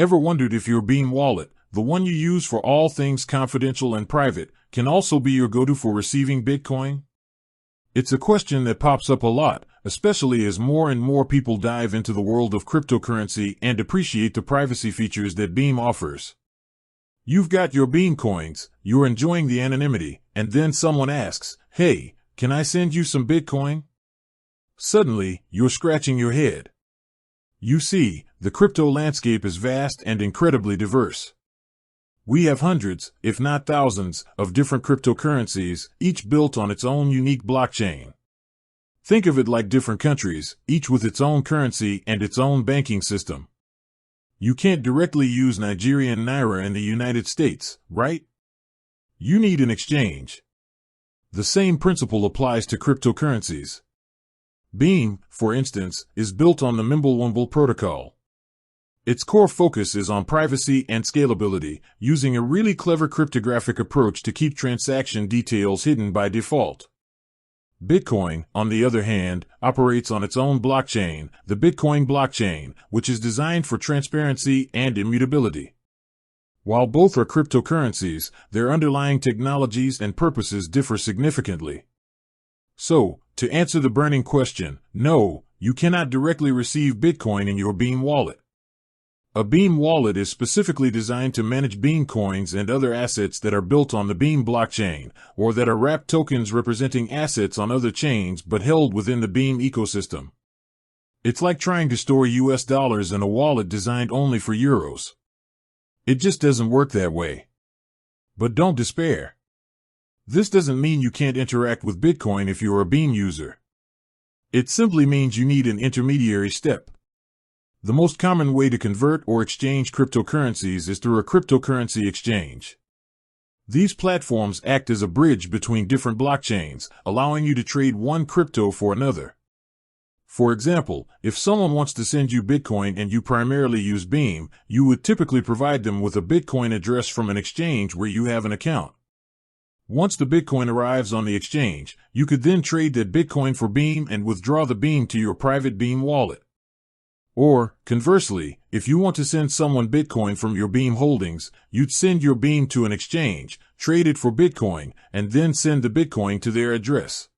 Ever wondered if your Beam wallet, the one you use for all things confidential and private, can also be your go-to for receiving Bitcoin? It's a question that pops up a lot, especially as more and more people dive into the world of cryptocurrency and appreciate the privacy features that Beam offers. You've got your Beam coins, you're enjoying the anonymity, and then someone asks, "Hey, can I send you some Bitcoin?" Suddenly, you're scratching your head. You see, the crypto landscape is vast and incredibly diverse. We have hundreds, if not thousands, of different cryptocurrencies, each built on its own unique blockchain. Think of it like different countries, each with its own currency and its own banking system. You can't directly use Nigerian naira in the United States, right? You need an exchange. The same principle applies to cryptocurrencies. Beam, for instance, is built on the Mimblewimble protocol. Its core focus is on privacy and scalability, using a really clever cryptographic approach to keep transaction details hidden by default. Bitcoin, on the other hand, operates on its own blockchain, the Bitcoin blockchain, which is designed for transparency and immutability. While both are cryptocurrencies, their underlying technologies and purposes differ significantly. So, to answer the burning question, no, you cannot directly receive Bitcoin in your Beam wallet. A Beam wallet is specifically designed to manage Beam coins and other assets that are built on the Beam blockchain, or that are wrapped tokens representing assets on other chains but held within the Beam ecosystem. It's like trying to store US dollars in a wallet designed only for euros. It just doesn't work that way. But don't despair. This doesn't mean you can't interact with Bitcoin if you're a Beam user. It simply means you need an intermediary step. The most common way to convert or exchange cryptocurrencies is through a cryptocurrency exchange. These platforms act as a bridge between different blockchains, allowing you to trade one crypto for another. For example, if someone wants to send you Bitcoin and you primarily use Beam, you would typically provide them with a Bitcoin address from an exchange where you have an account. Once the Bitcoin arrives on the exchange, you could then trade that Bitcoin for Beam and withdraw the Beam to your private Beam wallet. Or, conversely, if you want to send someone Bitcoin from your Beam holdings, you'd send your Beam to an exchange, trade it for Bitcoin, and then send the Bitcoin to their address.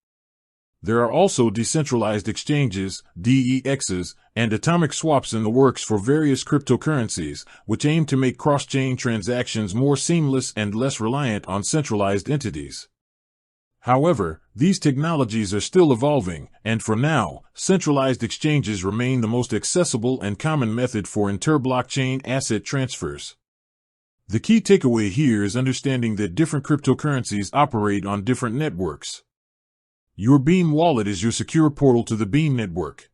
There are also decentralized exchanges, DEXs, and atomic swaps in the works for various cryptocurrencies, which aim to make cross-chain transactions more seamless and less reliant on centralized entities. However, these technologies are still evolving, and for now, centralized exchanges remain the most accessible and common method for inter-blockchain asset transfers. The key takeaway here is understanding that different cryptocurrencies operate on different networks. Your Beam wallet is your secure portal to the Beam network.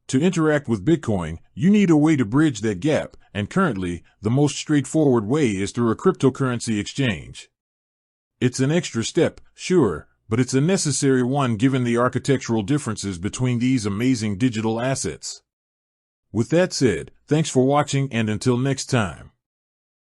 To interact with Bitcoin, you need a way to bridge that gap, and currently, the most straightforward way is through a cryptocurrency exchange. It's an extra step, sure, but it's a necessary one given the architectural differences between these amazing digital assets. With that said, thanks for watching and until next time.